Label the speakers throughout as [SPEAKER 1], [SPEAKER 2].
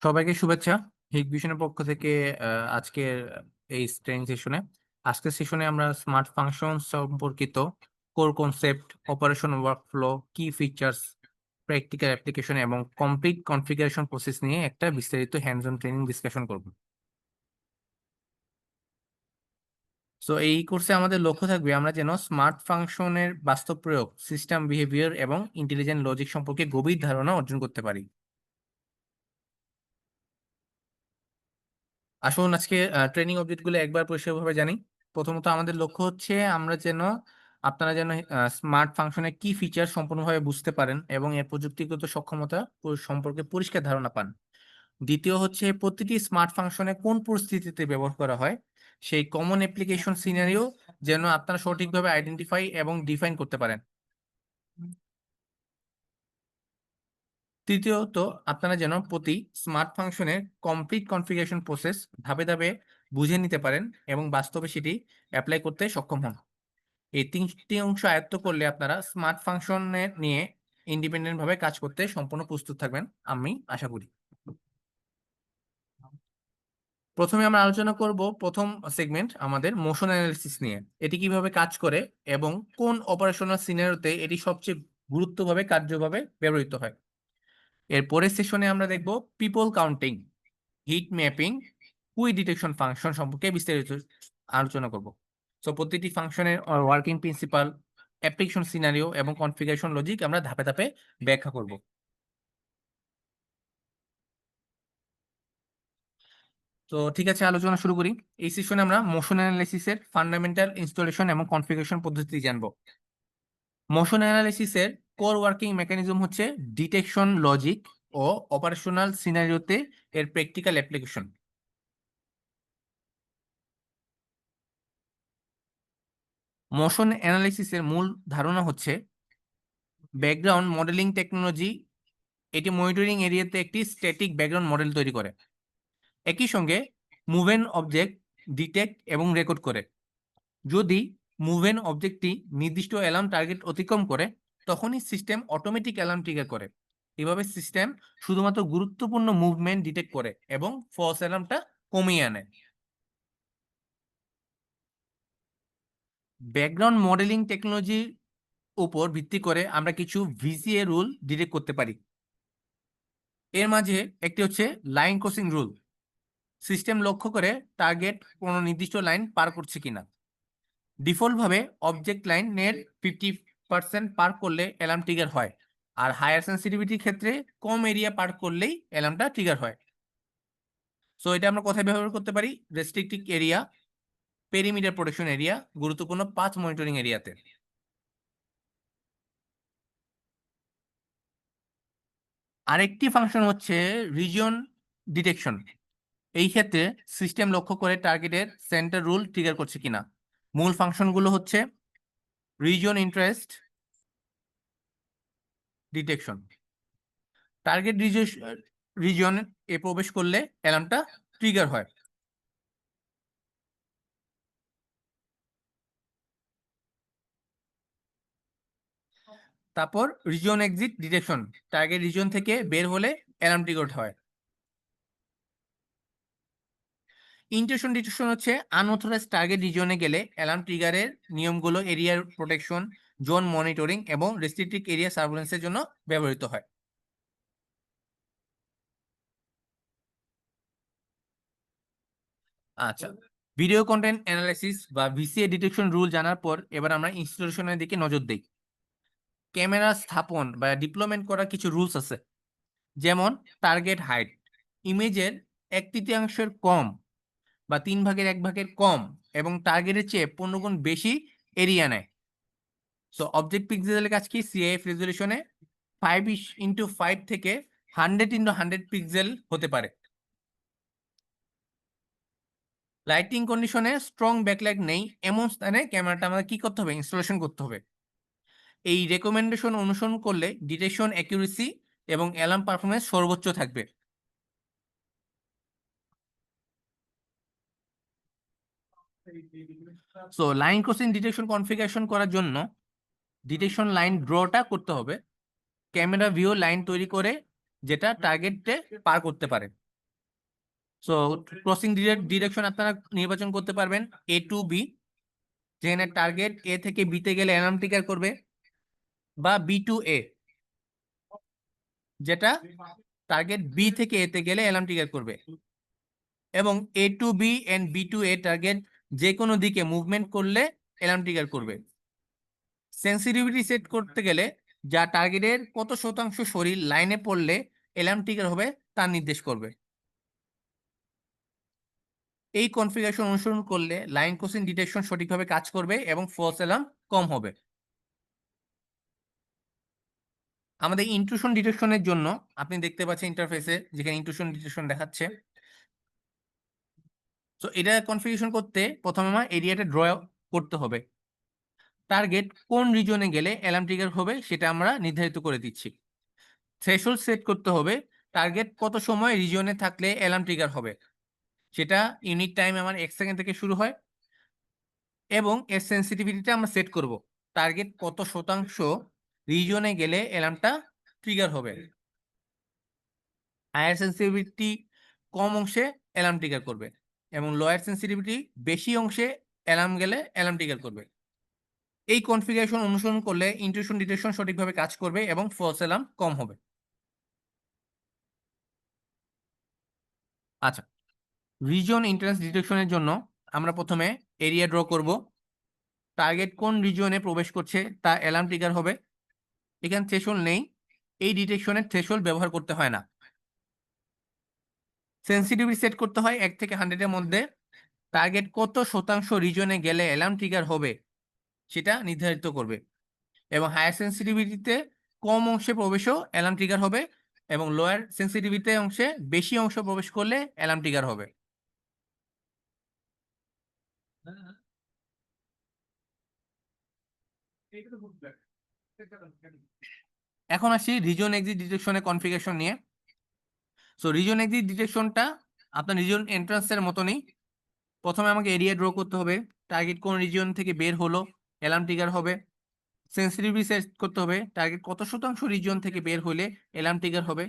[SPEAKER 1] সবাইকে শুভেচ্ছা। হিগ ভিশনের পক্ষ থেকে আজকের এই ট্রেনিং সেশনে আজকের সেশনে আমরা স্মার্ট ফাংশন সম্পর্কিত কোর কনসেপ্ট, অপারেশন ওয়ার্কফ্লো, কি ফিচার্স, প্র্যাকটিক্যাল অ্যাপ্লিকেশন এবং কমপ্লিট কনফিগারেশন প্রসেস নিয়ে একটা বিস্তারিত হ্যান্ডস অন ট্রেনিং ডিসকাশন করব। সো এই কোর্সে আমাদের লক্ষ্য থাকবে আমরা যেন স্মার্ট ফাংশনের বাস্তব প্রয়োগ, সিস্টেম বিহেভিয়ার এবং ইন্টেলিজেন্ট লজিক সম্পর্কে গভীর ধারণা অর্জন করতে পারি। আসুন আজকে ট্রেনিং অবজেক্টগুলো একবার পরিষ্কারভাবে জানি। প্রথমত আমাদের লক্ষ্য হচ্ছে আপনারা যেন স্মার্ট ফাংশনের কি ফিচার সম্পূর্ণভাবে বুঝতে পারেন এবং এর প্রযুক্তিগত সক্ষমতা সম্পর্কে পরিষ্কার ধারণা পান। দ্বিতীয় হচ্ছে প্রতিটি স্মার্ট ফাংশনে কোন পরিস্থিতিতে ব্যবহার করা হয় সেই কমন অ্যাপ্লিকেশন সিনারিও যেন আপনারা সঠিকভাবে আইডেন্টিফাই এবং ডিফাইন করতে পারেন। তৃতীয়ত আপনারা যেন প্রতি স্মার্ট ফাংশনের কমপ্লিট কনফিগারেশন প্রসেস ধাপে ধাপে বুঝে নিতে পারেন এবং বাস্তবে সেটি অ্যাপ্লাই করতে সক্ষম হন। এই তিনটি অংশ আয়ত্ত করলে আপনারা স্মার্ট ফাংশনের নিয়ে ইন্ডিপেন্ডেন্ট ভাবে কাজ করতে সম্পূর্ণ প্রস্তুত থাকবেন, আমি আশা করি। প্রথমে আমরা আলোচনা করব প্রথম সেগমেন্ট আমাদের মোশন অ্যানালিসিস নিয়ে। এটি কিভাবে কাজ করে এবং কোন অপারেশনাল সিনারিওতে এটি সবচেয়ে গুরুত্বভাবে কার্যভাবে ব্যবহৃত হয়। এর পরের সেশনে আমরা দেখব পিপল কাউন্টিং, হিট ম্যাপিং, কুই ডিটেকশন ফাংশন সম্পর্কে বিস্তারিত আলোচনা করব। সো প্রতিটি ফাংশনের ওয়ার্কিং প্রিন্সিপাল, অ্যাপ্লিকেশন সিনারিও এবং কনফিগারেশন লজিক আমরা ধাপে ধাপে ব্যাখ্যা করব। তো ঠিক আছে, আলোচনা শুরু করি। এই সেশনে আমরা মোশন অ্যানালাইসিসের ফান্ডামেন্টাল, ইনস্টলেশন এবং কনফিগারেশন পদ্ধতি জানব। মোশন অ্যানালাইসিসের কোর ওয়ার্কিং মেকানিজম হচ্ছে ডিটেকশন লজিক ও অপারেশনাল সিনারিওতে এর প্র্যাকটিক্যাল অ্যাপ্লিকেশন। মোশন অ্যানালাইসিসের মূল ধারণা হচ্ছে ব্যাকগ্রাউন্ড মডেলিং টেকনোলজি। এটি মনিটরিং এরিয়াতে একটি স্ট্যাটিক ব্যাকগ্রাউন্ড মডেল তৈরি করে। একই সঙ্গে মুভেন অবজেক্ট ডিটেক্ট এবং রেকর্ড করে। যদি মুভেন অবজেক্টটি নির্দিষ্ট অ্যালার্ম টার্গেট অতিক্রম করে তখনই সিস্টেম অটোমেটিক অ্যালার্ম ট্রিগার করে। এভাবে সিস্টেম শুধুমাত্র গুরুত্বপূর্ণ মুভমেন্ট ডিটেক্ট করে এবং ফলস অ্যালার্মটা কমিয়ে আনে। ব্যাকগ্রাউন্ড মডেলিং টেকনোলজির উপর ভিত্তি করে আমরা কিছু ভিসিএ রুল ডিটেক্ট করতে পারি। এর মাঝে একটি হচ্ছে লাইন ক্রসিং রুল। সিস্টেম লক্ষ্য করে টার্গেট কোনো নির্দিষ্ট লাইন পার করছে কিনা। ডিফল্টভাবে অবজেক্ট লাইনের 50% পার করলে অ্যালার্ম ট্রিগার হয়, আর হায়ার সেন্সিটিভিটির ক্ষেত্রে কম এরিয়া পার করলেই অ্যালার্মটা ট্রিগার হয়। সো এটা আমরা কোথায় ব্যবহার করতে পারি? Restricted area, perimeter protection area, গুরুত্বপূর্ণ পাথ মনিটরিং এরিয়াতে। আরেকটি ফাংশন হচ্ছে রিজিয়ন ডিটেকশন। এই ক্ষেত্রে সিস্টেম লক্ষ্য করে টার্গেটের সেন্টার রুল ট্রিগার করছে কিনা। মূল ফাংশনগুলো হচ্ছে region interest detection. Target region এ প্রবেশ করলে অ্যালার্মটা ট্রিগার হয়। তারপর region exit detection, target region থেকে বের হলে অ্যালার্ম ট্রিগার হয়। ইন্টারশন ডিটেকশন হচ্ছে আনঅথরাইজ টার্গেট রিজিয়নে গেলে অ্যালার্ম ট্রিগারের নিয়মগুলো এরিয়ার প্রোটেকশন, জোন মনিটরিং এবং রেস্ট্রিক্টেড এরিয়া সার্ভেলেন্সের জন্য ব্যবহৃত হয়। আচ্ছা, ভিডিও কন্টেন্ট অ্যানালাইসিস বা ভিসিএ ডিটেকশন রুল জানার পর এবার আমরা ইনস্টলেশনের দিকে নজর দিই। ক্যামেরা স্থাপন বা ডিপ্লয়মেন্ট করার কিছু রুলস আছে, যেমন টার্গেট হাইট। ইমেজের 1/3 কম বা 3/1 কম এবং টার্গেটের চেয়ে 15 গুণ বেশি এরিয়া নেয়। সো অবজেক্ট পিক্সেলের কাজ কি? সিআইএফ রেজলিউশনে 5x5 থেকে 100x100 পিক্সেল হতে পারে। লাইটিং কন্ডিশনে স্ট্রং ব্যাকলাইট নেই এমন স্থানে ক্যামেরাটা আমাদের কি করতে হবে? ইনস্টলেশন করতে হবে। এই রেকমেন্ডেশন অনুসরণ করলে ডিটেকশন অ্যাকিউরেসি এবং অ্যালার্ম পারফরমেন্স সর্বোচ্চ থাকবে। So line crossing detection configuration করার জন্য ডিটেকশন লাইন ড্রটা করতে হবে। ক্যামেরা ভিউ লাইন তৈরি করে যেটা টার্গেটে পার করতে পারে। সো ক্রসিং ডিরেকশন আপনারা নির্বাচন করতে পারবেন A to B, যেখানে টার্গেট A থেকে B তে গেলে অ্যালার্ম ট্রিগার করবে, বা B to A, যেটা টার্গেট B থেকে A তে গেলে অ্যালার্ম ট্রিগার করবে। এবং A to B and B to A target যে কোনো দিকে মুভমেন্ট করলে অ্যালার্ম ট্রিগার করবে। সেন্সিটিভিটি সেট করতে গেলে যা টার্গেটের কত শতাংশ শরীর লাইনে পড়লে অ্যালার্ম ট্রিগার হবে তা নির্দেশ করবে। এই কনফিগারেশন অনুসরণ করলে লাইন ক্রসিং ডিটেকশন সঠিকভাবে কাজ করবে এবং ফলস অ্যালার্ম কম হবে। আমাদের ইন্ট্রুশন ডিটেকশনের জন্য আপনি দেখতে পাচ্ছেন ইন্টারফেসে যেখানে ইন্ট্রুশন ডিটেকশন দেখাচ্ছে। তো এটা কনফিগারেশন করতে প্রথমে আমার এরিয়াটা ড্র করতে হবে। টার্গেট কোন রিজনে গেলে অ্যালার্ম ট্রিগার হবে সেটা আমরা নির্ধারিত করে দিচ্ছি। থ্রেশহোল্ড সেট করতে হবে, টার্গেট কত সময় রিজনে থাকলে অ্যালার্ম ট্রিগার হবে, সেটা ইউনিট টাইম আমার 1 সেকেন্ড থেকে শুরু হয়। এবং এর সেন্সিটিভিটিটা আমরা সেট করব, টার্গেট কত শতাংশ রিজনে গেলে অ্যালার্মটা ট্রিগার হবে। হায়ার সেন্সিটিভিটি কম অংশে অ্যালার্ম ট্রিগার করবে এবং লোয়ার সেন্সিটিভিটি বেশি অংশে অ্যালার্ম গেলে অ্যালার্ম ট্রিগার করবে। এই কনফিগারেশন অনুসরণ করলে ইন্ট্রুশন ডিটেকশন সঠিকভাবে কাজ করবে এবং ফলস অ্যালার্ম কম হবে। আচ্ছা, রিজন এন্ট্রান্স ডিটেকশনের জন্য আমরা প্রথমে এরিয়া ড্র করব। টার্গেট কোন রিজনে প্রবেশ করছে তা অ্যালার্ম ট্রিগার হবে। এখানে থ্রেশহোল্ড নেই, এই ডিটেকশনের থ্রেশহোল্ড ব্যবহার করতে হয় না। সেন্সিটিভিটি সেট করতে হয় 1 থেকে 100 এর মধ্যে। টার্গেট কত শতাংশ রিজনে গেলে অ্যালার্ম ট্রিগার হবে সেটা নির্ধারিত করবে। এবং হায়ার সেন্সিটিভিটিতে কম অংশে প্রবেশও অ্যালার্ম ট্রিগার হবে এবং লোয়ার সেন্সিটিভিটি অংশে বেশি অংশ প্রবেশ করলে অ্যালার্ম ট্রিগার হবে। এখন আসি রিজন এক্সিট ডিটেকশনের কনফিগারেশন নিয়ে। সো রিজন এক্সিট ডিটেকশনটা আপনার রিজন এন্ট্রান্সের মতনই। প্রথমে আমাকে এরিয়া ড্র করতে হবে, টার্গেট কোন রিজন থেকে বের হলো অ্যালার্ম ট্রিগার হবে। সেন্সিটিভিটি সেট করতে হবে, টার্গেট কত শতাংশ রিজন থেকে বের হলে অ্যালার্ম ট্রিগার হবে।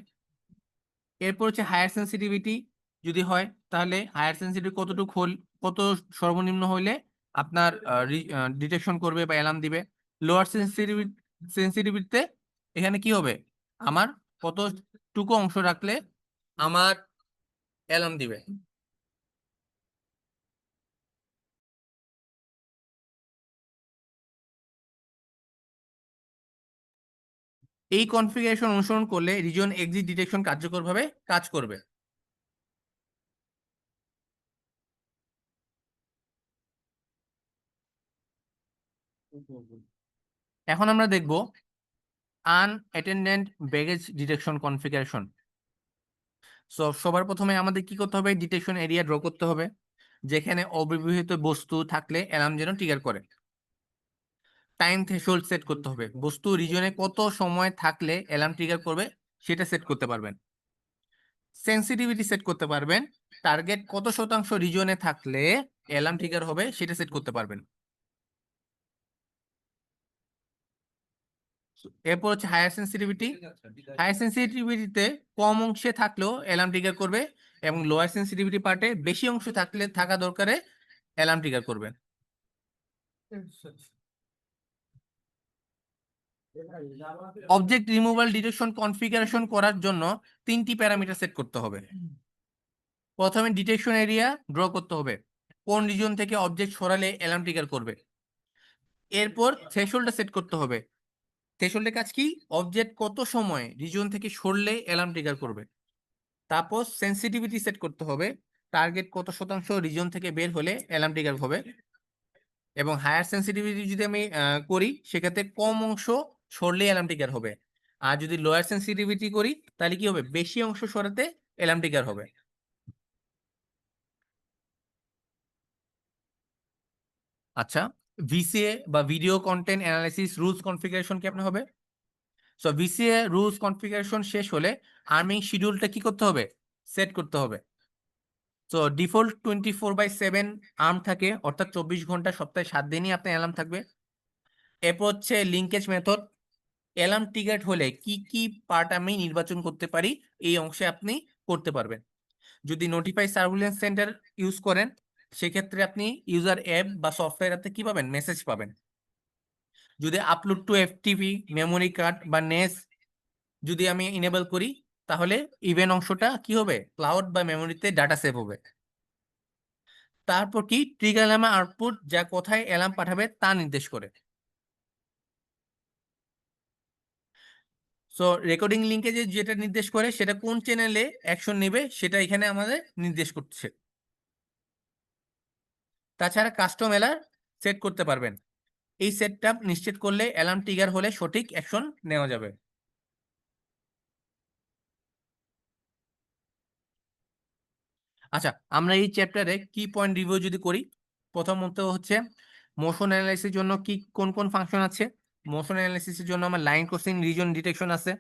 [SPEAKER 1] এরপর হচ্ছে হায়ার সেন্সিটিভিটি যদি হয় তাহলে হায়ার সেন্সিটিভিটি কতটুকু কত সর্বনিম্ন হইলে আপনার ডিটেকশন করবে বা অ্যালার্ম দিবে। লোয়ার সেন্সিটিভিটিতে এখানে কি হবে, আমার কতটুকু অংশ রাখলে আমার অ্যালার্ম দিবে। এই কনফিগারেশন অনুসরণ করলে রিজন এক্সিট ডিটেকশন কার্যকরভাবে কাজ করবে। এখন আমরা দেখব আনঅ্যাটেন্ডেন্ট ব্যাগেজ ডিটেকশন কনফিগারেশন। সো সবার প্রথমে আমাদের কি করতে হবে, ডিটেকশন এরিয়া ড্র করতে হবে যেখানে অব্যবহৃত বস্তু থাকলে অ্যালার্ম যেন ট্রিগার করে। টাইম থ্রেশহোল্ড সেট করতে হবে, বস্তু রিজনে কত সময় থাকলে অ্যালার্ম ট্রিগার করবে সেটা সেট করতে পারবেন। সেন্সিটিভিটি সেট করতে পারবেন, টার্গেট কত শতাংশ রিজনে থাকলে অ্যালার্ম ট্রিগার হবে সেটা সেট করতে পারবেন। এরপর হচ্ছে হায়ার সেন্সিটিভিটি। হায়ার সেন্সিটিভিটিতে কম অংশে থাকলেও অ্যালার্ম ট্রিগার করবে এবং লোয়ার সেন্সিটিভিটি পার্টে বেশি অংশ থাকা দরকারে অ্যালার্ম ট্রিগার করবে। অবজেক্ট রিমুভাল ডিটেকশন কনফিগারেশন করার জন্য 3টি প্যারামিটার সেট করতে হবে। প্রথমে ডিটেকশন এরিয়া ড্র করতে হবে, কোন রিজন থেকে অবজেক্ট সরালে অ্যালার্ম ট্রিগার করবে। এরপর থ্রেশহোল্ডটা সেট করতে হবে, থ্রেশহোল্ডের কাজ কি, অবজেক্ট কত সময় রিজন থেকে সরলে অ্যালার্ম ট্রিগার করবে। তারপর সেন্সিটিভিটি সেট করতে হবে, টার্গেট কত শতাংশ রিজন থেকে বের হলে অ্যালার্ম ট্রিগার হবে। এবং হায়ার সেন্সিটিভিটি যদি আমি করি সেক্ষেত্রে কম অংশ সরলে অ্যালার্ম ট্রিগার হবে। আর যদি লোয়ার সেন্সিটিভিটি করি তাহলে কি হবে, বেশি অংশ সরাতে অ্যালার্ম ট্রিগার হবে। আচ্ছা, ভিসিএ বা video content analysis rules configuration কেমন হবে। সো ভিসিএ রুলস কনফিগারেশন শেষ হলে আর্মিং শিডিউলটা কি করতে হবে, সেট করতে হবে। সো ডিফল্ট 24/7 আর্ম থাকে, অর্থাৎ 24 ঘন্টা সপ্তাহে 7 দিনই আপনার অ্যালার্ম থাকবে। এরপর হচ্ছে লিঙ্কেজ মেথড, অ্যালার্ম ট্রিগার্ড হলে কি কি পার্ট আমি নির্বাচন করতে পারি এই অংশে আপনি করতে পারবেন। যদি নোটিফাই সার্ভিলেন্স সেন্টার ইউজ করেন, সেক্ষেত্রে আপনি ইউজার অ্যাপ বা সফটওয়্যারে কি পাবেন? মেসেজ পাবেন। যদি upload two FTP, memory card বা নেস যদি আমি ইনেবল করি, তাহলে ইভেন্ট অংশটা কি হবে? ক্লাউড বা মেমোরিতে ডাটা সেভ হবে। তারপর কি ট্রিগার অ্যালার্ম আউটপুট, যা কোথায় অ্যালার্ম পাঠাবে তা নির্দেশ করে। সো রেকর্ডিং লিঙ্কে যেটা নির্দেশ করে সেটা কোন চ্যানেলে অ্যাকশন নেবে সেটা এখানে আমাদের নির্দেশ করছে। তাছাড়া কাস্টম অ্যালার্ম সেট করতে পারবেন। এই সেটআপ নিশ্চিত করলে অ্যালার্ম ট্রিগার হলে সঠিক অ্যাকশন নেওয়া যাবে। আচ্ছা, আমরা এই চ্যাপ্টারে কি পয়েন্ট রিভিউ যদি করি, প্রথমত হচ্ছে মোশন অ্যানালাইসিসের জন্য কি কোন কোন ফাংশন আছে। মোশন অ্যানালাইসিসের জন্য আমার লাইন ক্রসিং রিজন ডিটেকশন আছে,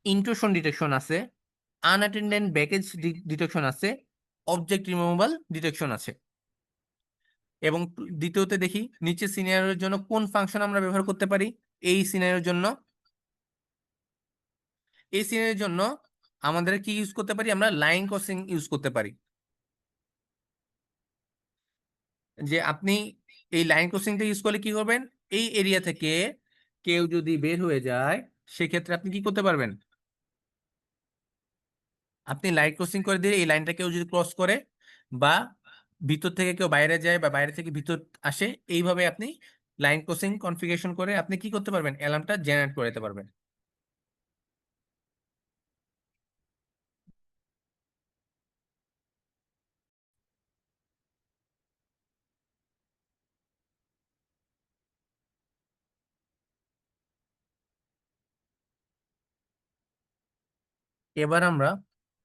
[SPEAKER 1] ইন্ট্রুশন ডিটেকশন আছে, আনঅ্যাটেন্ডেড ব্যাকেজ ডিটেকশন আছে, অবজেক্ট রিমুভাল ডিটেকশন আছে। এবং দ্বিতীয়তে দেখি নিচে সিনারিওর জন্য কোন ফাংশন আমরা ব্যবহার করতে পারি। এই সিনারিওর জন্য আমাদের কি ইউজ করতে পারি? আমরা লাইন ক্রসিং ইউজ করতে পারি। যে আপনি এই লাইন ক্রসিংটা ইউজ করলে কি করবেন? এই এরিয়া থেকে কেউ যদি বের হয়ে যায়, সেক্ষেত্রে আপনি কি করতে পারবেন? আপনি লাইন ক্রসিং করে দিয়ে এই লাইনটা কেউ যদি ক্রস করে, বা ভিতর থেকে কেউ বাইরে যায় বা বাইরে থেকে ভিতর আসে, এইভাবে আপনি লাইন ক্রসিং কনফিগারেশন করে আপনি কি করতে পারবেন? অ্যালার্মটা জেনারেট করে দিতে পারবেন। এবার আমরা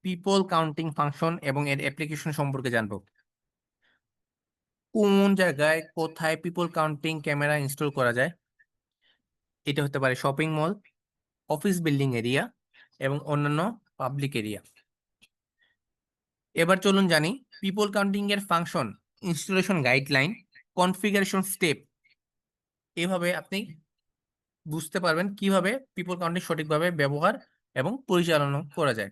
[SPEAKER 1] পিপল কাউন্টিং ফাংশন এবং এর অ্যাপ্লিকেশন সম্পর্কে জানবো। কোন জায়গায় কোথায় পিপল কাউন্টিং ক্যামেরা ইনস্টল করা যায়? এটা হতে পারে shopping mall, office building area এবং অন্যান্য পাবলিক এরিয়া। এবার চলুন জানি পিপল কাউন্টিং এর function, installation guideline, configuration step. এভাবে আপনি বুঝতে পারবেন কিভাবে পিপল কাউন্টিং সঠিকভাবে ব্যবহার এবং পরিচালনা করা যায়।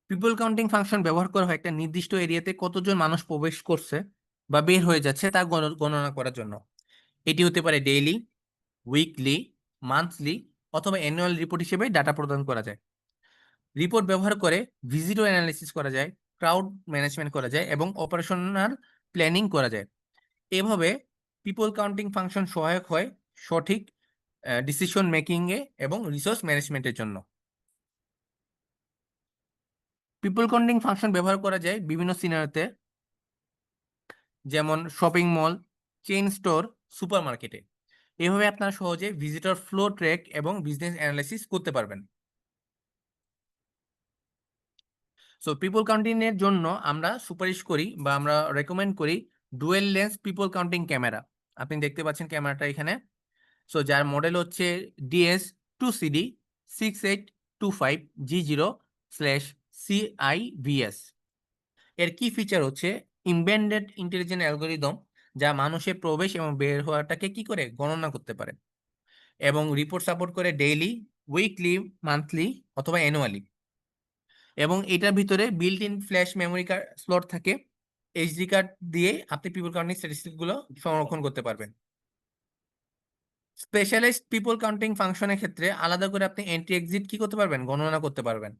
[SPEAKER 1] পিপল কাউন্টিং ফাংশন ব্যবহার করা হয় একটা নির্দিষ্ট এরিয়াতে কতজন মানুষ প্রবেশ করছে বা বের হয়ে যাচ্ছে তা গণনা করার জন্য। এটি হতে পারে ডেইলি, উইকলি, মান্থলি অথবা অ্যানুয়াল রিপোর্ট হিসেবে ডাটা প্রদান করা যায়। রিপোর্ট ব্যবহার করে ভিজিটর অ্যানালিসিস করা যায়, ক্রাউড ম্যানেজমেন্ট করা যায় এবং অপারেশনাল প্ল্যানিং করা যায়। এভাবে পিপল কাউন্টিং ফাংশন সহায়ক হয় সঠিক ডিসিশন মেকিং এ এবং রিসোর্স ম্যানেজমেন্টের জন্য। পিপল কাউন্টিং ফাংশন ব্যবহার করা যায় বিভিন্ন সিনারিওতে, যেমন শপিং মল, চেইন স্টোর, সুপারমার্কেটে। এভাবে আপনারা সহজে ভিজিটর ফ্লো ট্র্যাক এবং বিজনেস অ্যানালাইসিস করতে পারবেন। সো পিপল কাউন্টিং এর জন্য আমরা সুপারিশ করি বা আমরা রেকমেন্ড করি dual lens people counting camera. আপনি দেখতে পাচ্ছেন ক্যামেরাটা এখানে। সো যার মডেল হচ্ছে DS2CD 6825G0/CIVS। এর কি ফিচার হচ্ছে এমবেডেড ইন্টেলিজেন্ট অ্যালগোরিদম, যা মানুষের প্রবেশ এবং বের হওয়াটাকে কি করে গণনা করতে পারে, এবং রিপোর্ট সাপোর্ট করে ডেইলি, উইকলি, মান্থলি অথবা অ্যানুয়ালি। এবং এটার ভিতরে built in flash memory card slot থাকে। এইচডি কার্ড দিয়ে আপনি পিপল কাউন্টিং স্ট্যাটিস্টিক গুলো সংরক্ষণ করতে পারবেন। স্পেশালাইজড পিপল কাউন্টিং ফাংশনের ক্ষেত্রে আলাদা করে আপনি এন্ট্রি এক্সিট কি করতে পারবেন? গণনা করতে পারবেন।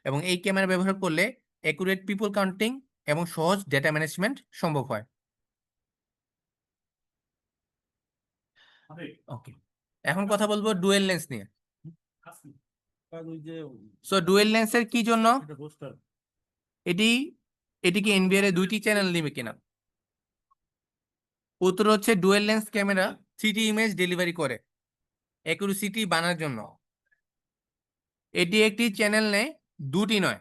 [SPEAKER 1] এবং এই ক্যামেরা ব্যবহার করলে অ্যাকুরেট পিপল কাউন্টিং এবং সহজ ডেটা ম্যানেজমেন্ট সম্ভব হয়। ওকে, এখন কথা বলবো ডুয়েল লেন্স নিয়ে। সো ডুয়েল লেন্সের কি জন্য? এটি এটি কি এনবিআর এ দুইটি চ্যানেল নিবে কিনা? উত্তর হচ্ছে dual lens camera 3D image delivery করে অ্যাকুরেসিটি বাড়ানোর জন্য। এটি একটি চ্যানেল নেয়, দুটি নয়।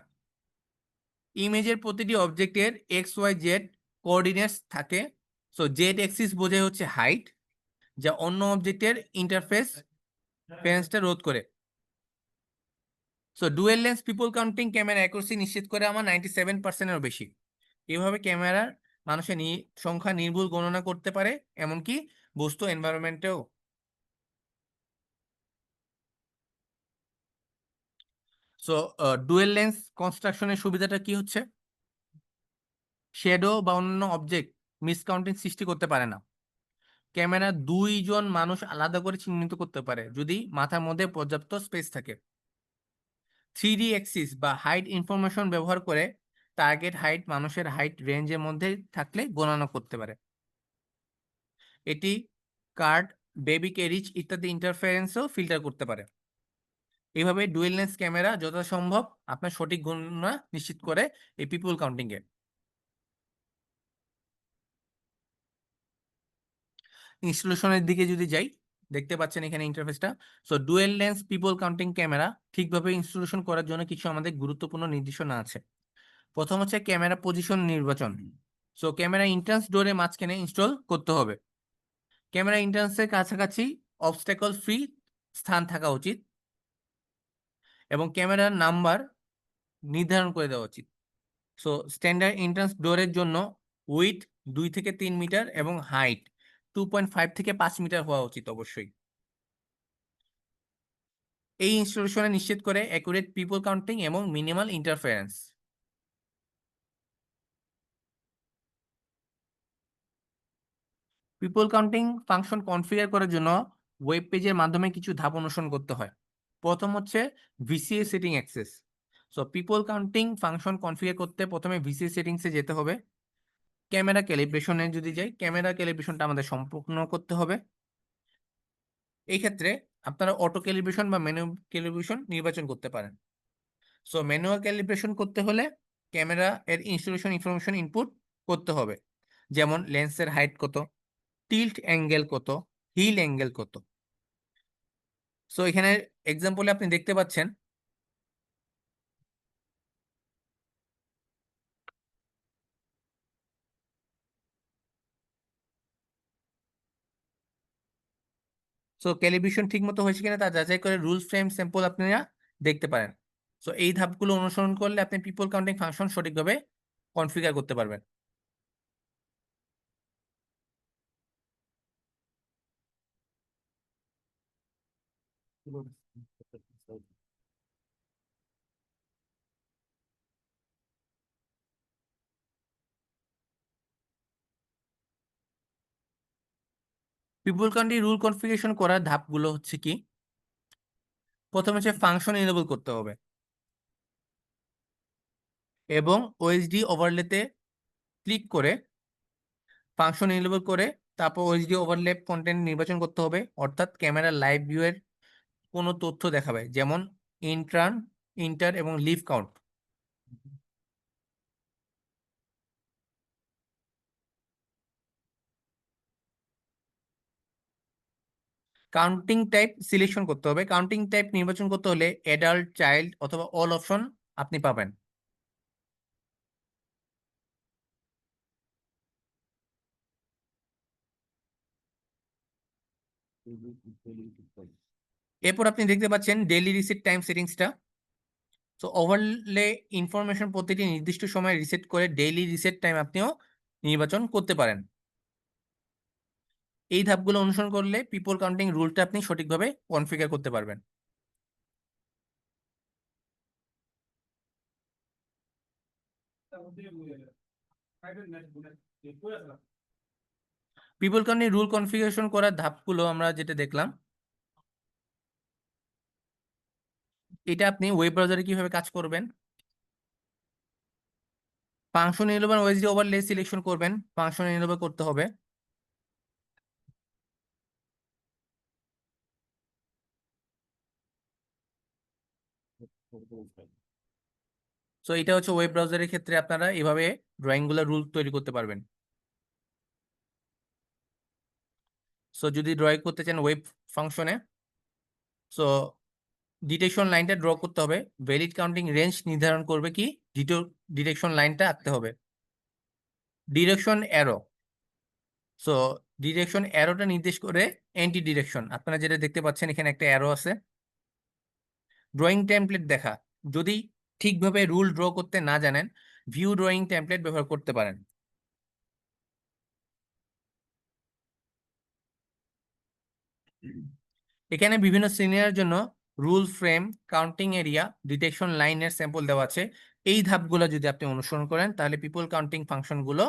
[SPEAKER 1] ইমেজের প্রতিটি অবজেক্টের XYZ কোঅর্ডিনেটস থাকে। সো জেড অ্যাক্সিস বোঝায় হচ্ছে হাইট, যা অন্য অবজেক্টের ইন্টারফেস ফেরেন্সটা রোধ করে। So dual lens people counting camera accuracy নিশ্চিত করে আমার 97%-এরও বেশি। এভাবে ক্যামেরার মানুষের সংখ্যা নির্ভুল গণনা করতে পারে, এমনকি বস্তু এনভায়রনমেন্টেও। সো ডুয়েল লেন্স কনস্ট্রাকশনের সুবিধাটা কি হচ্ছে? শ্যাডো বা অন্যান্য অবজেক্ট মিসকাউন্টিং সৃষ্টি করতে পারে না। ক্যামেরা দুইজন মানুষ আলাদা করে চিহ্নিত করতে পারে যদি মাথার মধ্যে পর্যাপ্ত স্পেস থাকে। 3D অ্যাক্সিস বা হাইট ইনফরমেশন ব্যবহার করে টার্গেট হাইট মানুষের হাইট রেঞ্জের মধ্যে থাকলে গণনা করতে পারে। এটি কার্ড, বেবি ক্যারিজ ইত্যাদি ইন্টারফারেন্সও ফিল্টার করতে পারে। এভাবে ডুয়েল লেন্স ক্যামেরা যথাসম্ভব আপনার সঠিক গণনা নিশ্চিত করে এই পিপল কাউন্টিং এ। ইনস্টলেশনের দিকে যদি যাই, দেখতে পাচ্ছেন এখানে ইন্টারফেসটা। So dual lens people counting camera ঠিকভাবে ইনস্টলেশন করার জন্য কিছু আমাদের গুরুত্বপূর্ণ নির্দেশনা আছে। প্রথম হচ্ছে ক্যামেরা পজিশন নির্বাচন। সো ক্যামেরা এন্ট্রান্স ডোরে মাঝখানে ইনস্টল করতে হবে। ক্যামেরা এন্ট্রান্সের কাছাকাছি অবস্ট্যাকল ফ্রি স্থান থাকা উচিত এবং ক্যামেরার নাম্বার নির্ধারণ করে দেওয়া উচিত। সো স্ট্যান্ডার্ড এন্ট্রান্স ডোরের জন্য উইথ 2 থেকে 3 মিটার এবং হাইট 2.5 থেকে 5 মিটার হওয়া উচিত অবশ্যই। এই ইনস্টলেশনে নিশ্চিত করে অ্যাকুরেট পিপল কাউন্টিং এবং minimal interference. People counting function configure করার জন্য ওয়েব পেজের মাধ্যমে কিছু ধাপ অনুসরণ করতে হয়। প্রথম হচ্ছে VCA setting access. So people counting function configure করতে প্রথমে ভিসিএ সেটিংসে যেতে হবে। ক্যামেরা ক্যালিব্রেশনে যদি যাই, ক্যামেরা ক্যালিব্রেশনটা আমাদের সম্পূর্ণ করতে হবে। এই ক্ষেত্রে আপনারা অটো ক্যালিব্রেশন বা ম্যানুয়াল ক্যালিব্রেশন নির্বাচন করতে পারেন। সো ম্যানুয়াল ক্যালিব্রেশন করতে হলে ক্যামেরা এর ইনস্টলেশন ইনফরমেশন ইনপুট করতে হবে, যেমন লেন্সের হাইট কত, টিল্ট অ্যাঙ্গেল কত, হিল অ্যাঙ্গেল কত। সো এখানে এক্সাম্পলে আপনি দেখতে পাচ্ছেন সো ক্যালিব্রেশন ঠিক মতো হয়েছে কিনা তা যাচাই করে রুল ফ্রেম স্যাম্পল আপনারা দেখতে পারেন। সো এই ধাপগুলো অনুসরণ করলে আপনি পিপল কাউন্টিং ফাংশন সঠিকভাবে কনফিগার করতে পারবেন। পিপল কাউন্টিং রুল কনফিগারেশন করার ধাপগুলো হচ্ছে কি? প্রথমে হচ্ছে ফাংশন এনেবল করতে হবে এবং ওএসডি ওভারলেতে ক্লিক করে ফাংশন এনেবল করে তারপর ওএসডি ওভারল্যাপ কন্টেন্ট নির্বাচন করতে হবে, অর্থাৎ ক্যামেরা লাইভ ভিউ এর কোনো তথ্য দেখাবে, যেমন ইন্ট্রান, ইন্টার এবং leave count. Counting type selection করতে হবে। কাউন্টিং টাইপ নির্বাচন করতে হলে অ্যাডাল্ট, চাইল্ড অথবা অল অপশন আপনি পাবেন। এরপর আপনি দেখতে পাচ্ছেন ডেইলি রিসেট টাইম সেটিংসটা। তো ওভারলে ইনফরমেশন প্রতিটি নির্দিষ্ট সময়ে রিসেট করে ডেইলি রিসেট টাইম আপনিও নির্বাচন করতে পারেন। এই ধাপগুলো অনুসরণ করলে পিপল কাউন্টিং রুলটা আপনি সঠিকভাবে কনফিগার করতে পারবেন। পিপল কাউন্টিং রুল কনফিগারেশন করার ধাপগুলো আমরা যেটা দেখলাম, এটা আপনি ওয়েব ব্রাউজারে কিভাবে কাজ করবেন। Function enable OSD overlay selection করবেন, ফাংশন এনেবল করতে হবে। সো এটা হচ্ছে ওয়েব ব্রাউজারের ক্ষেত্রে আপনারা এভাবে ড্রয়িং গুলো রুল তৈরি করতে পারবেন। সো যদি ড্রয়িং করতে চান ওয়েব ফাংশনে, সো ডিটেকশন লাইনটা ড্র করতে হবে। ভ্যালিড কাউন্টিং রেঞ্জ নির্ধারণ করবে কি ডিরেকশন লাইনটা আঁকতে হবে। ডিরেকশন অ্যারো, সো ডিরেকশন অ্যারোটা নির্দেশ করে অ্যান্টি ডিরেকশন। আপনারা যেটা দেখতে পাচ্ছেন এখানে একটা অ্যারো আছে। ড্রয়িং টেমপ্লেট দেখা, যদি ঠিকভাবে রুল ড্র করতে না জানেন ভিউ ড্রয়িং টেমপ্লেট ব্যবহার করতে পারেন। এখানে বিভিন্ন সিনিয়রের জন্য rule frame, counting area, detection লাইনের স্যাম্পল দেওয়া আছে। এই ধাপগুলো যদি আপনি অনুসরণ করেন তাহলে পিপল কাউন্টিং ফাংশনগুলো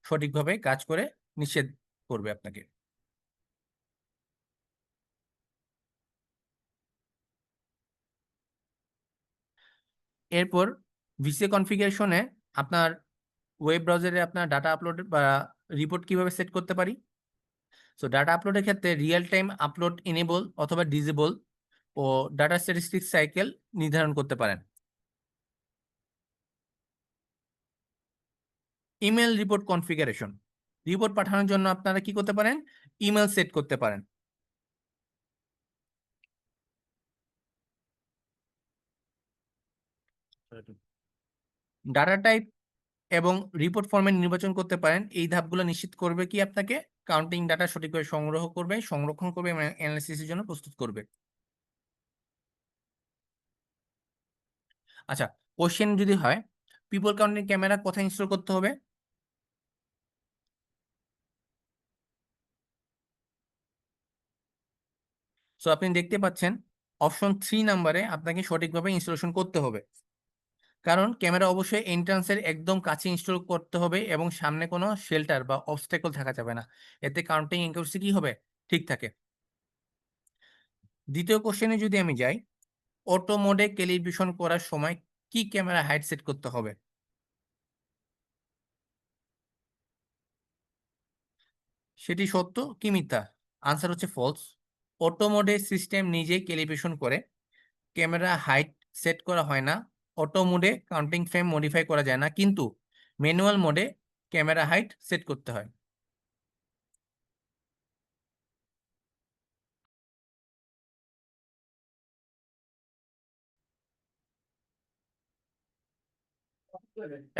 [SPEAKER 1] সঠিকভাবে কাজ করে নিষেধ করবে আপনাকে। এরপর ভিসিএ কনফিগারেশনে আপনার ওয়েব ব্রাউজারে আপনার ডাটা আপলোড বা রিপোর্ট কিভাবে সেট করতে পারি। সো ডাটা আপলোডের ক্ষেত্রে রিয়েল টাইম আপলোড এনেবল অথবা ডিসেবল ও ডাটা স্ট্যাটিস্টিক্স সাইকেল নির্ধারণ করতে পারেন। ইমেল রিপোর্ট কনফিগারেশন, রিপোর্ট পাঠানোর জন্য আপনারা কি করতে পারেন, ইমেল সেট করতে পারেন। ডাটা টাইপ এবং রিপোর্ট ফরম্যাট নির্বাচন করতে পারেন। এই ধাপগুলো নিশ্চিত করবে কি আপনাকে কাউন্টিং ডাটা সঠিকভাবে সংগ্রহ করবে, সংরক্ষণ করবে এবং অ্যানালিসিসের জন্য প্রস্তুত করবে। আচ্ছা, কোশ্চেন যদি হয় পিপল কাউন্টিং ক্যামেরা কোথায় ইনস্টল করতে হবে। সো আপনি দেখতে পাচ্ছেন অপশন 3 নাম্বারে আপনাকে সঠিকভাবে ইনস্টলেশন করতে হবে, কারণ ক্যামেরা অবশ্যই এন্ট্রান্সের একদম কাছে ইনস্টল করতে হবে এবং সামনে কোনো শেল্টার বা অবস্ট্যাকল থাকা যাবে না, এতে কাউন্টিং একুরেসি কি হবে, ঠিক থাকে। দ্বিতীয় কোশ্চেনে যদি আমি যাই, অটো মোডে ক্যালিব্রেশন করার সময় কি ক্যামেরা হাইট সেট করতে হবে। সেটি সত্য কি মিথ্যা? আনসার হচ্ছে ফলস। অটো মোডে সিস্টেম নিজেই ক্যালিব্রেশন করে, ক্যামেরা হাইট সেট করা হয় না। অটো মোডে কাউন্টিং ফ্রেম মডিফাই করা যায় না, কিন্তু ম্যানুয়াল মোডে ক্যামেরা হাইট সেট করতে হয়।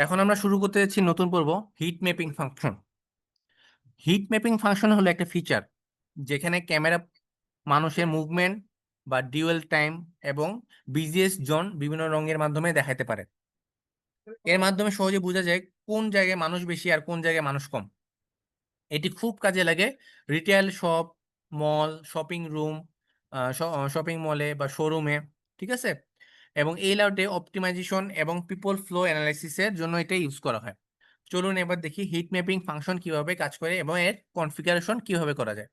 [SPEAKER 1] এখন আমরা শুরু করতে যাচ্ছি নতুন পর্ব, heat mapping function. Heat mapping function হলো একটা ফিচার যেখানে ক্যামেরা মানুষের মুভমেন্ট বা ডিউয়েল টাইম এবং বিজিএস জোন বিভিন্ন রঙের মাধ্যমে দেখাতে পারে। এর মাধ্যমে সহজে বোঝা যায় কোন জায়গায় মানুষ বেশি আর কোন জায়গায় মানুষ কম। এটি খুব কাজে লাগে রিটেল শপ, মল, শপিং রুম, শপিং মলে বা শোরুমে, ঠিক আছে। এবং এই লেআউটে অপটিমাইজেশন এবং পিপল ফ্লো অ্যানালাইসিসের জন্য এটা ইউজ করা হয়। চলুন এবার দেখি হিট ম্যাপিং ফাংশন কিভাবে কাজ করে এবং এর কনফিগারেশন কিভাবে করা যায়।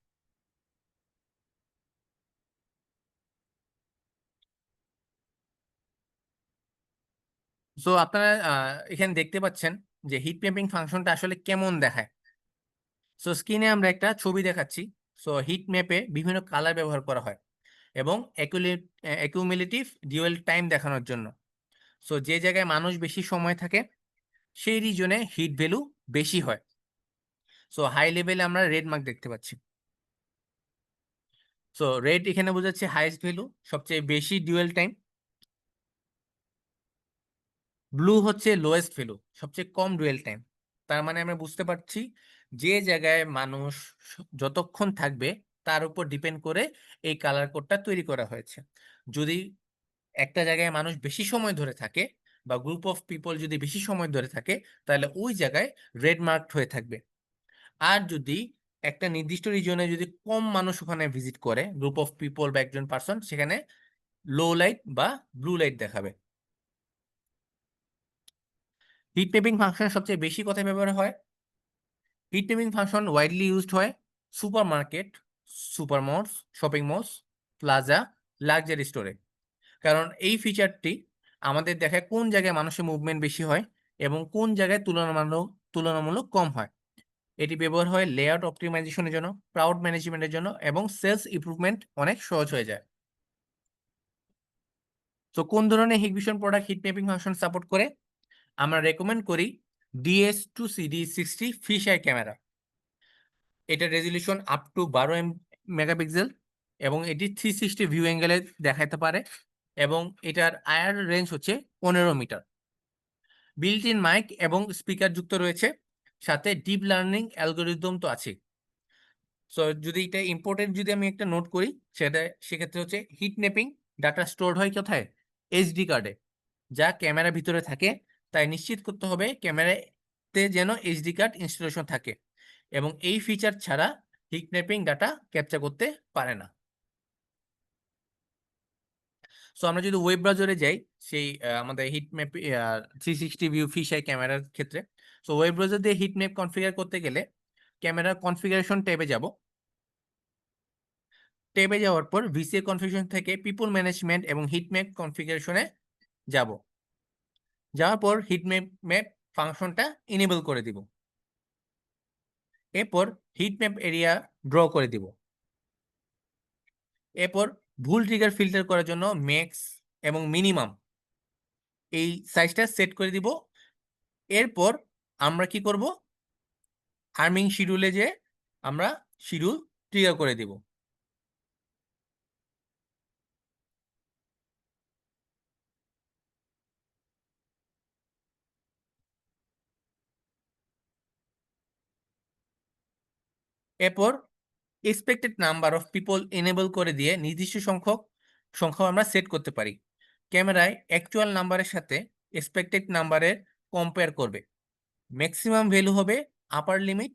[SPEAKER 1] সো আপনারা এখানে দেখতে পাচ্ছেন যে হিট ম্যাপিং ফাংশনটা আসলে কেমন দেখায়। সো স্ক্রিনে আমরা একটা ছবি দেখাচ্ছি। সো হিট ম্যাপে বিভিন্ন কালার ব্যবহার করা হয় এবং অ্যাকুমুলেটিভ ডিউয়াল টাইম দেখানোর জন্য। সো যে জায়গায় মানুষ বেশি সময় থাকে সেই রিজনে হিট ভ্যালু বেশি হয়। সো হাই লেভেলে আমরা রেড মার্ক দেখতে পাচ্ছি। সো রেড এখানে বোঝাচ্ছে হাইয়েস্ট ভ্যালু, সবচেয়ে বেশি ডিউয়াল টাইম। ব্লু হচ্ছে লোয়েস্ট ভ্যালু, সবচেয়ে কম ডুয়েল টাইম। তার মানে আমরা বুঝতে পারছি যে জায়গায় মানুষ যতক্ষণ থাকবে তার উপর ডিপেন্ড করে এই কালার কোডটা তৈরি করা হয়েছে। যদি একটা জায়গায় মানুষ বেশি সময় ধরে থাকে বা গ্রুপ অফ পিপল যদি বেশি সময় ধরে থাকে তাহলে ওই জায়গায় রেড মার্কড হয়ে থাকবে। আর যদি একটা নির্দিষ্ট রিজনে যদি কম মানুষ ওখানে ভিজিট করে, গ্রুপ অফ পিপল বা একজন পার্সন, সেখানে লো লাইট বা ব্লু লাইট দেখাবে। হিট ম্যাপিং ফাংশন সবচেয়ে বেশি কোথায় ব্যবহার হয়? Heat mapping function widely used হয় supermarket, super malls, shopping malls, plaza, luxury স্টোরে। কারণ এই ফিচারটি আমাদের দেখায় কোন জায়গায় মানুষের মুভমেন্ট বেশি হয় এবং কোন জায়গায় তুলনামূলক কম হয়। এটি ব্যবহার হয় লেআউট অপটিমাইজেশনের জন্য, ক্রাউড ম্যানেজমেন্টের জন্য এবং সেলস ইমপ্রুভমেন্ট অনেক সহজ হয়ে যায়। তো কোন ধরনের Hikvision product heat mapping function support করে? আমরা রেকমেন্ড করি DS2CD60 ফিশ আই ক্যামেরা। এটার রেজলিউশন আপ টু 12 মেগাপিক্সেল এবং এটি 360 ভিউ অ্যাঙ্গেলে দেখাতে পারে এবং এটার আয়ার রেঞ্জ হচ্ছে 15 মিটার। বিল্ট ইন মাইক এবং স্পিকার যুক্ত রয়েছে, সাথে ডিপ লার্নিং অ্যালগোরিদম তো আছে। সো যদি এটা ইম্পর্টেন্ট যদি আমি একটা নোট করি, সেক্ষেত্রে হচ্ছে হিট ম্যাপিং ডাটা স্টোর হয় কোথায়? এইচডি কার্ডে, যা ক্যামেরার ভিতরে থাকে। তাই নিশ্চিত করতে হবে ক্যামেরাতে যেন এইচডি কার্ড ইনস্টলেশন থাকে এবং এই ফিচার ছাড়া হিট ম্যাপিং ডাটা ক্যাপচার করতে পারে না। সো আমরা যদি ওয়েব ব্রাউজারে যাই, সেই আমাদের হিট ম্যাপ 360 ভিউ ফিশাই ক্যামেরার ক্ষেত্রে, সো ওয়েব ব্রাউজার দিয়ে হিট ম্যাপ কনফিগার করতে গেলে ক্যামেরার কনফিগারেশন ট্যাবে যাব। ট্যাবে যাওয়ার পর ভিসিএ কনফিগারেশন থেকে পিপল ম্যানেজমেন্ট এবং হিট ম্যাপ কনফিগারেশনে যাব। যাওয়ার পর হিট ম্যাপ ফাংশনটা ইনেবল করে দিব। এরপর হিট ম্যাপ এরিয়া ড্র করে দিব। এরপর ভুল ট্রিগার ফিল্টার করার জন্য ম্যাক্স এবং মিনিমাম এই সাইজটা সেট করে দিব। এরপর আমরা কি করব, আর্মিং শিডিউলে যে আমরা শিডিউল ট্রিগার করে দিব। এরপর expected number of people enable করে দিয়ে নির্দিষ্ট সংখ্যা আমরা সেট করতে পারি। ক্যামেরায় অ্যাকচুয়াল নাম্বারের সাথে এক্সপেক্টেড নাম্বারের কম্পেয়ার করবে। ম্যাক্সিমাম ভ্যালু হবে আপার লিমিট।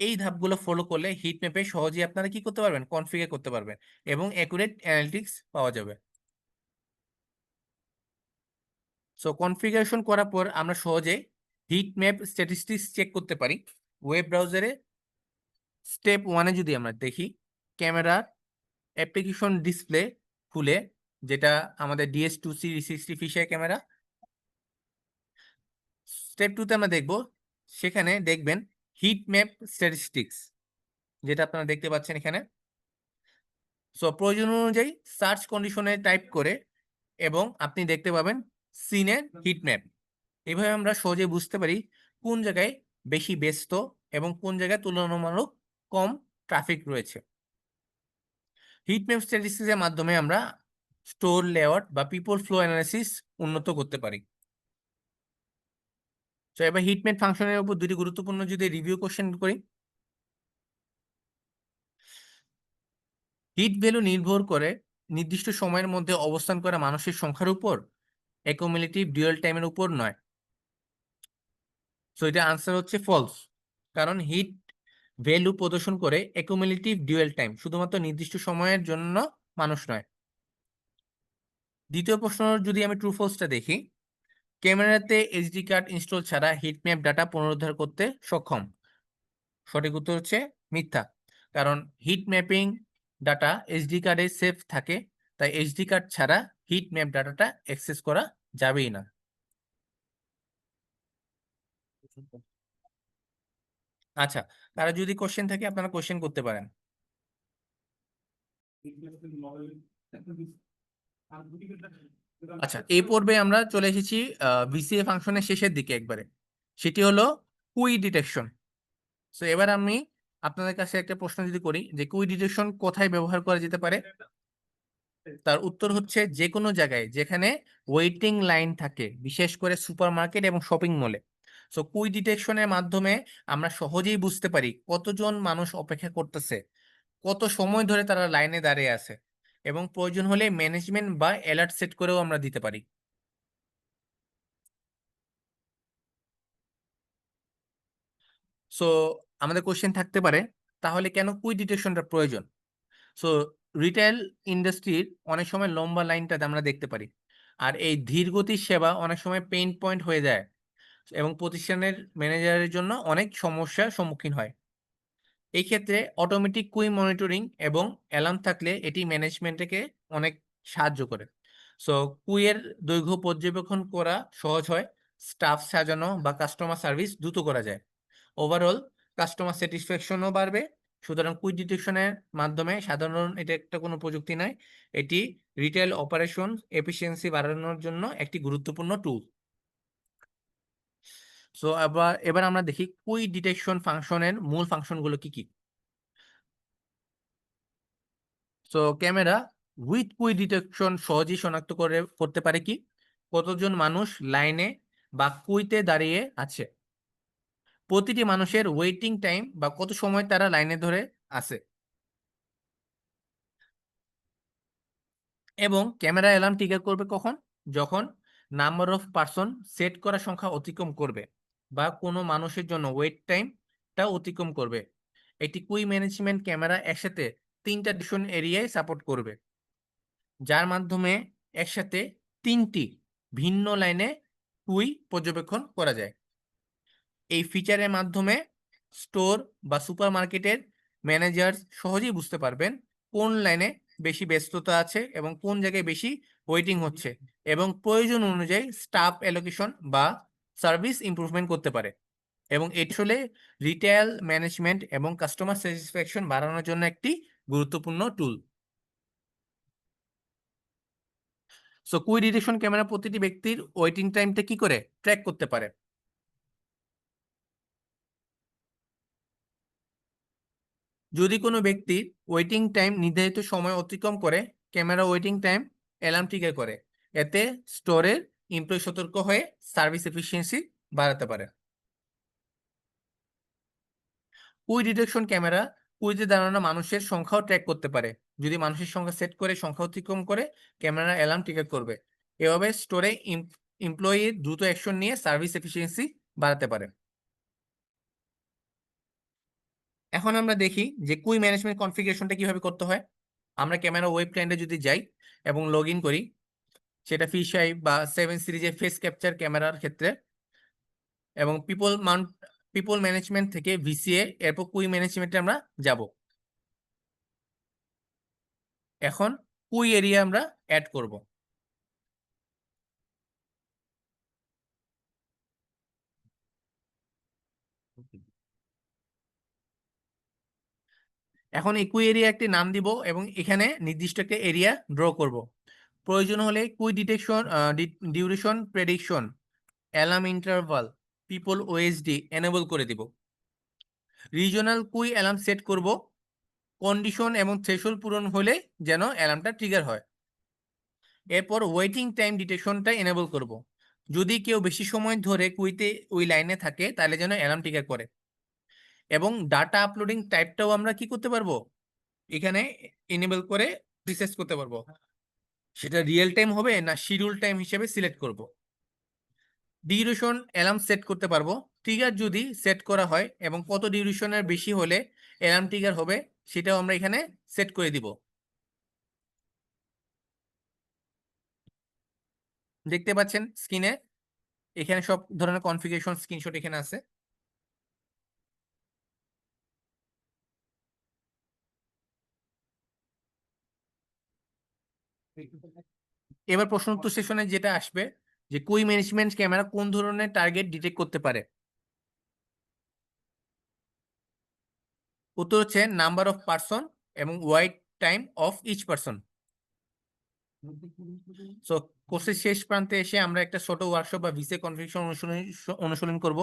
[SPEAKER 1] এই ধাপগুলো ফলো করলে হিট ম্যাপে সহজেই আপনারা কি করতে পারবেন, কনফিগার করতে পারবেন এবং অ্যাকুরেট অ্যানালিটিক্স পাওয়া যাবে। সো কনফিগারেশন করার পর আমরা সহজেই হিট ম্যাপ স্ট্যাটিস্টিক্স চেক করতে পারি। ওয়েব ব্রাউজারে স্টেপ 1-এ যদি আমরা দেখি, ক্যামেরার অ্যাপ্লিকেশন ডিসপ্লে খুলে, যেটা আমাদের DS2C360 ফিশার ক্যামেরা, স্টেপ 2-তে আমরা দেখব, সেখানে দেখবেন হিট ম্যাপ স্ট্যাটিস্টিক্স, যেটা আপনারা দেখতে পাচ্ছেন এখানে। সো প্রয়োজন অনুযায়ী সার্চ কন্ডিশনে টাইপ করে এবং আপনি দেখতে পাবেন সিনের হিট ম্যাপ। এইভাবে আমরা সহজে বুঝতে পারি কোন জায়গায় বেশি ব্যস্ত এবং কোন জায়গায় তুলনামূলক কম ট্রাফিক রয়েছে। হিট ম্যাপ স্ট্যাটিস্টিক্সের মাধ্যমে আমরা স্টোর লেআউট বা পিপল ফ্লো অ্যানালাইসিস উন্নত করতে পারি। তো এবার হিট ম্যাপ ফাংশনের উপর দুটি গুরুত্বপূর্ণ যদি রিভিউ কোশ্চেন করি। হিট ভ্যালু নির্ভর করে নির্দিষ্ট সময়ের মধ্যে অবস্থান করা মানুষের সংখ্যার উপর, অ্যাকুমুলেটিভ ডুয়াল টাইমের উপর নয়। সো এটা আনসার হচ্ছে ফলস, কারণ হিট ভ্যালু প্রদর্শন করে অ্যাকুমুলেটিভ ডুয়াল টাইম, শুধুমাত্র নির্দিষ্ট সময়ের জন্য মানুষ নয়। দ্বিতীয় প্রশ্ন যদি আমি ট্রু ফলসটা দেখি, ক্যামেরাতে এইচডি কার্ড ইনস্টল ছাড়া হিট ম্যাপ ডাটা পুনরুদ্ধার করতে সক্ষম। সঠিক উত্তর হচ্ছে মিথ্যা, কারণ হিট ম্যাপিং ডাটা এইচডি কার্ডে সেভ থাকে, তাই এইচডি কার্ড ছাড়া হিট ম্যাপ ডাটাটা অ্যাক্সেস করা যাবেই না। আচ্ছা, তারা যদি কোশ্চেন থাকে আপনারা কোশ্চেন করতে পারেন। আচ্ছা, এই পর্বে আমরা চলে এসেছি ভিসিএ ফাংশনের শেষের দিকে একবারে, সেটি হলো কুই ডিটেকশন। তো এবার আমি আপনাদের কাছে একটা প্রশ্ন যদি করি যে কুই ডিটেকশন কোথায় ব্যবহার করা যেতে পারে, তার উত্তর হচ্ছে যে কোনো জায়গায় যেখানে ওয়েটিং লাইন থাকে, বিশেষ করে সুপারমার্কেট এবং শপিং মলে। সো কুই ডিটেকশনের মাধ্যমে আমরা সহজেই বুঝতে পারি কতজন মানুষ অপেক্ষা করতেছে, কত সময় ধরে তারা লাইনে দাঁড়িয়ে আছে, এবং প্রয়োজন হলে ম্যানেজমেন্ট বা অ্যালার্ট সেট করেও আমরা দিতে পারি। সো আমাদের কোশ্চেন থাকতে পারে, তাহলে কেন কুই ডিটেকশনটা প্রয়োজন? সো রিটেল ইন্ডাস্ট্রির অনেক সময় লম্বা লাইনটাতে আমরা দেখতে পারি, আর এই ধীর গতির সেবা অনেক সময় পেইন পয়েন্ট হয়ে যায় এবং প্রতিষ্ঠানের ম্যানেজারের জন্য অনেক সমস্যার সম্মুখীন হয়। এই ক্ষেত্রে অটোমেটিক কুই মনিটরিং এবং অ্যালার্ম থাকলে এটি ম্যানেজমেন্টকে অনেক সাহায্য করে। সো কুইয়ের দৈর্ঘ্য পর্যবেক্ষণ করা সহজ হয়, স্টাফ সাজানো বা কাস্টমার সার্ভিস দ্রুত করা যায়, ওভারঅল কাস্টমার স্যাটিসফ্যাকশনও বাড়বে। সুতরাং কুইক ডিটেকশনের মাধ্যমে, সাধারণ এটা একটা কোনো প্রযুক্তি নয়, এটি রিটেল অপারেশন এফিসিয়েন্সি বাড়ানোর জন্য একটি গুরুত্বপূর্ণ টুল। সো এবার আমরা দেখি কুইক ডিটেকশন ফাংশনের মূল ফাংশনগুলো কি কি। So camera with quick detection সহজেই শনাক্ত করতে পারে কি কতজন মানুষ লাইনে বা কুইতে দাঁড়িয়ে আছে, প্রতিটি মানুষের ওয়েটিং টাইম বা কত সময় তারা লাইনে ধরে আছে, এবং ক্যামেরা অ্যালার্ম ট্রিগার করবে কখন, যখন নাম্বার অফ পার্সন সেট করা সংখ্যা অতিক্রম করবে বা কোনো মানুষের জন্য ওয়েট টাইমটা অতিক্রম করবে। একটি কুই ম্যানেজমেন্ট ক্যামেরা একসাথে 3টা ডিসিশন এরিয়ায় সাপোর্ট করবে, যার মাধ্যমে একসাথে 3টি ভিন্ন লাইনে কুই পর্যবেক্ষণ করা যায়। এই ফিচারের মাধ্যমে স্টোর বা সুপারমার্কেটের ম্যানেজার সহজেই বুঝতে পারবেন কোন লাইনে বেশি ব্যস্ততা আছে এবং কোন জায়গায় বেশি ওয়েটিং হচ্ছে, এবং প্রয়োজন অনুযায়ী স্টাফ অ্যালোকেশন বা সার্ভিস ইমপ্রুভমেন্ট করতে পারে। এবং এটি আসলে রিটেল ম্যানেজমেন্ট এবং কাস্টমার স্যাটিসফ্যাকশন বাড়ানোর জন্য একটি গুরুত্বপূর্ণ টুল। সো কুই ডিটেকশন ক্যামেরা প্রতিটি ব্যক্তির ওয়েটিং টাইমটা কি করে ট্র্যাক করতে পারে। যদি কোনো ব্যক্তির ওয়েটিং টাইম নির্ধারিত সময় অতিক্রম করে, camera waiting time alarm trigger করে। এতে স্টোরের এমপ্লয়ি সতর্ক হয়ে সার্ভিস এফিসিয়েন্সি বাড়াতে পারে। কুই ডিটেকশন ক্যামেরা কুইজে দাঁড়ানো মানুষের সংখ্যাও ট্র্যাক করতে পারে। যদি মানুষের সংখ্যা সেট করে সংখ্যা অতিক্রম করে, ক্যামেরা অ্যালার্ম ট্রিগার করবে। এভাবে স্টোরে এমপ্লয়ি দ্রুত অ্যাকশন নিয়ে সার্ভিস এফিসিয়েন্সি বাড়াতে পারে। এখন আমরা দেখি যে কুই ম্যানেজমেন্ট কনফিগারেশনটা কিভাবে করতে হয়। আমরা ক্যামেরা ওয়েব ক্লায়েন্টে যদি যাই এবং লগ ইন করি, সেটা ফিশ5 বা 7 সিরিজের ফেস ক্যাপচার ক্যামেরার ক্ষেত্রে, এবং পিপল ম্যানেজমেন্ট থেকে ভিসিএ, এরপর কুই ম্যানেজমেন্টে আমরা যাব। এখন কুই এরিয়া আমরা অ্যাড করব। এখন এই কুই এরিয়া একটি নাম দিব এবং এখানে নির্দিষ্ট একটা এরিয়া ড্র করব। প্রয়োজন হলে কুই detection, duration prediction, alarm interval, people OSD enable করে দিব। রিজনাল কুই অ্যালার্ম সেট করব, কন্ডিশন এবং থ্রেশহোল্ড পূরণ হলে যেন অ্যালার্মটা ট্রিগার হয়। এরপর ওয়েটিং টাইম ডিটেকশনটা এনেবল করব। যদি কেউ বেশি সময় ধরে কুইতে ওই লাইনে থাকে তাহলে যেন অ্যালার্ম ট্রিগার করে। এবং ডাটা আপলোডিং টাইপটাও আমরা কি করতে পারবো, এখানে এনেবল করে রিসেট করতে পারবো। সেটা রিয়েল টাইম হবে না শিডিউল টাইম হিসেবে সিলেক্ট করব। ডিউরেশন অ্যালার্ম সেট করতে পারবো। ট্রিগার যদি সেট করা হয় এবং কত ডিউরেশনের বেশি হলে অ্যালার্ম ট্রিগার হবে, সেটাও আমরা এখানে সেট করে দিব। দেখতে পাচ্ছেন স্ক্রিনে এখানে সব ধরনের কনফিগারেশন স্ক্রিনশট এখানে আছে। এবার প্রশ্ন উত্তর সেশনে যেটা আসবে যে কুই ম্যানেজমেন্ট ক্যামেরা কোন ধরনের টার্গেট ডিটেক্ট করতে পারে। উত্তর হচ্ছে নাম্বার অফ পারসন এবং wait time of each person. So কোর্সের শেষ প্রান্তে এসে আমরা একটা ছোট ওয়ার্কশপ বা ভিসে কনফিগারেশন অনুশীলন করব।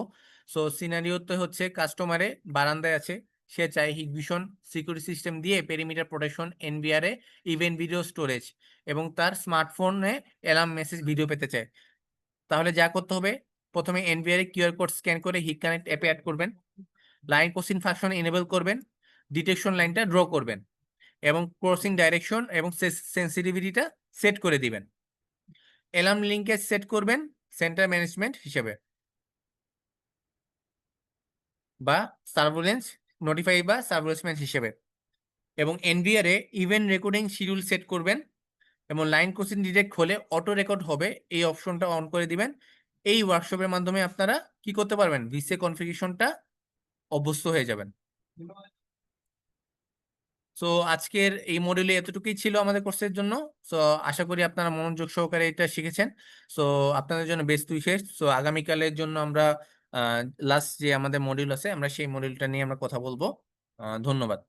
[SPEAKER 1] সো সিনারিওতে হচ্ছে কাস্টমারে বারান্দায় আছে, সে চায় হিগভিশন সিকিউরিটি সিস্টেম দিয়ে পেরিমিটার প্রোটেকশন, এনভিআর এ ইভেন্ট ভিডিও স্টোরেজ, এবং তার স্মার্টফোনে অ্যালার্ম মেসেজ ভিডিও পেতে চায়। তাহলে যা করতে হবে, প্রথমে এনভিআর এ কিউআর কোড স্ক্যান করে হিগ কানেক্ট অ্যাপে অ্যাড করবেন, লাইন ক্রসিং ফাংশন এনেবল করবেন, ডিটেকশন লাইনটা ড্র করবেন এবং ক্রসিং ডাইরেকশন এবং সেন্সিটিভিটিটা সেট করে দিবেন। অ্যালার্ম লিঙ্কেজ সেট করবেন সেন্টার ম্যানেজমেন্ট হিসেবে বা সার্ভুলেন্স নোটিফাই বা সার্ভুলেন্স হিসেবে, এবং এনভিআর এ ইভেন্ট রেকর্ডিং শিডিউল সেট করবেন এবং লাইন ক্রসিং ডিটেক্ট হলে অটো রেকর্ড হবে, এই অপশনটা অন করে দিবেন। এই ওয়ার্কশপের মাধ্যমে আপনারা কি করতে পারবেন, ভিসে কনফিগারেশনটা অভ্যস্ত হয়ে যাবেন। সো আজকের এই মডিউলে এতটুকুই ছিল আমাদের কোর্সের জন্য। সো আশা করি আপনারা মনোযোগ সহকারে এটা শিখেছেন। সো আপনাদের জন্য বেস্ট উইশেস। সো আগামীকালের জন্য আমরা লাস্ট যে আমাদের মডিউল আছে, আমরা সেই মডিউলটা নিয়ে আমরা কথা বলবো। ধন্যবাদ।